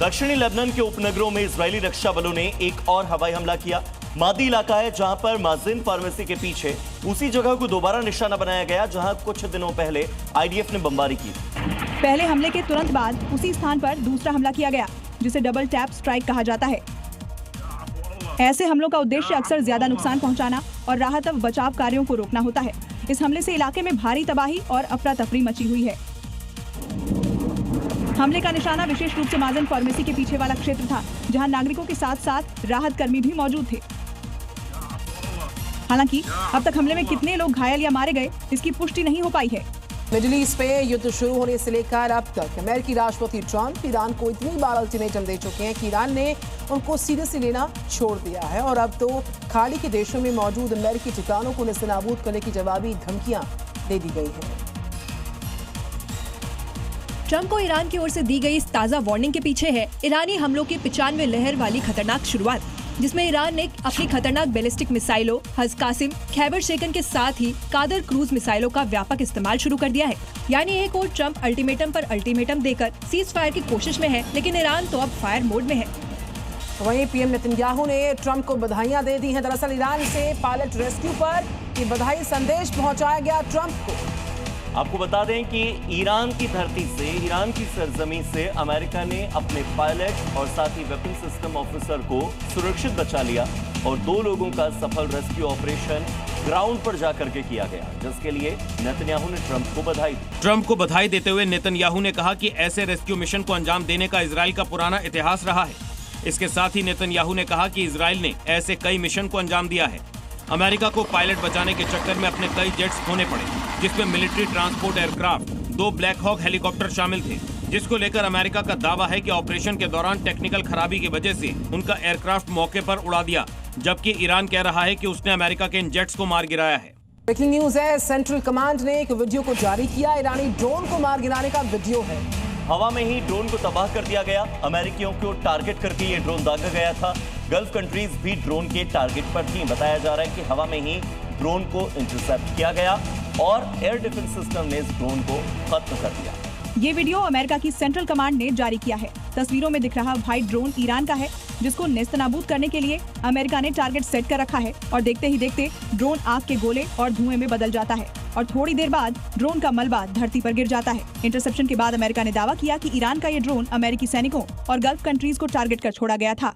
दक्षिणी लेबनान के उपनगरों में इजरायली रक्षा बलों ने एक और हवाई हमला किया। मादी इलाका है जहां पर माजिन फार्मेसी के पीछे उसी जगह को दोबारा निशाना बनाया गया जहां कुछ दिनों पहले आईडीएफ ने बमबारी की। पहले हमले के तुरंत बाद उसी स्थान पर दूसरा हमला किया गया, जिसे डबल टैप स्ट्राइक कहा जाता है। ऐसे हमलों का उद्देश्य अक्सर ज्यादा नुकसान पहुंचाना और राहत व बचाव कार्यों को रोकना होता है। इस हमले से इलाके में भारी तबाही और अफरा तफरी मची हुई है। हमले का निशाना विशेष रूप से माजिन फार्मेसी के पीछे वाला क्षेत्र था, जहां नागरिकों के साथ साथ राहत कर्मी भी मौजूद थे। हालांकि अब तक हमले में कितने लोग घायल या मारे गए, इसकी पुष्टि नहीं हो पाई है। मिडिल ईस्ट पे युद्ध शुरू होने से लेकर अब तक अमेरिकी राष्ट्रपति ट्रंप ईरान को इतनी बार अल्टीमेटम दे चुके हैं कि ईरान ने उनको सीरियसली लेना छोड़ दिया है और अब तो खाड़ी के देशों में मौजूद अमेरिकी ठिकानों को नेस्तनाबूद करने की जवाबी धमकियां दे दी गई हैं। ट्रंप को ईरान की ओर से दी गई इस ताज़ा वार्निंग के पीछे है ईरानी हमलों की 95 लहर वाली खतरनाक शुरुआत, जिसमें ईरान ने अपनी खतरनाक बैलिस्टिक मिसाइलों हज कासिम, खैबर शेकन के साथ ही कादर क्रूज मिसाइलों का व्यापक इस्तेमाल शुरू कर दिया है। यानी एक और ट्रंप अल्टीमेटम पर अल्टीमेटम देकर सीज फायर की कोशिश में है, लेकिन ईरान तो अब फायर मोड में है। वहीं पीएम नेतन्याहू ने ट्रंप को बधाइयां दे दी हैं। दरअसल ईरान से पायलट रेस्क्यू पर ये बधाई संदेश पहुंचाया गया ट्रंप को। आपको बता दें कि ईरान की धरती से, ईरान की सरजमीन से अमेरिका ने अपने पायलट और साथ ही वेपन सिस्टम ऑफिसर को सुरक्षित बचा लिया और 2 लोगों का सफल रेस्क्यू ऑपरेशन ग्राउंड पर जाकर के किया गया, जिसके लिए नेतन्याहू ने ट्रंप को बधाई दी। ट्रंप को बधाई देते हुए नेतन्याहू ने कहा कि ऐसे रेस्क्यू मिशन को अंजाम देने का इजराइल का पुराना इतिहास रहा है। इसके साथ ही नेतन्याहू ने कहा कि इजराइल ने ऐसे कई मिशन को अंजाम दिया है। अमेरिका को पायलट बचाने के चक्कर में अपने कई जेट्स खोने पड़े, जिसमें military transport aircraft, 2 Black Hawk helicopter शामिल थे, जिसको लेकर अमेरिका का दावा है कि ऑपरेशन के दौरान टेक्निकल खराबी की वजह से उनका एयरक्राफ्ट मौके पर उड़ा दिया, जबकि ईरान कह रहा है कि उसने अमेरिका के इन जेट्स को मार गिराया है। ब्रेकिंग न्यूज है, सेंट्रल कमांड ने एक वीडियो को जारी किया। ईरानी ड्रोन को मार गिराने का वीडियो है। हवा में ही ड्रोन को तबाह कर दिया गया। अमेरिकियों को टारगेट करके ये ड्रोन दागा गया था। गल्फ कंट्रीज भी ड्रोन के टारगेट पर थी। बताया जा रहा है कि हवा में ही ड्रोन को इंटरसेप्ट किया गया और एयर डिफेंस सिस्टम ने इस ड्रोन को खत्म कर दिया। ये वीडियो अमेरिका की सेंट्रल कमांड ने जारी किया है। तस्वीरों में दिख रहा व्हाइट ड्रोन ईरान का है, जिसको नेस्तनाबूद करने के लिए अमेरिका ने टारगेट सेट कर रखा है और देखते ही देखते ड्रोन आग के गोले और धुएं में बदल जाता है और थोड़ी देर बाद ड्रोन का मलबा धरती पर गिर जाता है। इंटरसेप्शन के बाद अमेरिका ने दावा किया कि ईरान का ये ड्रोन अमेरिकी सैनिकों और गल्फ कंट्रीज को टारगेट कर छोड़ा गया था।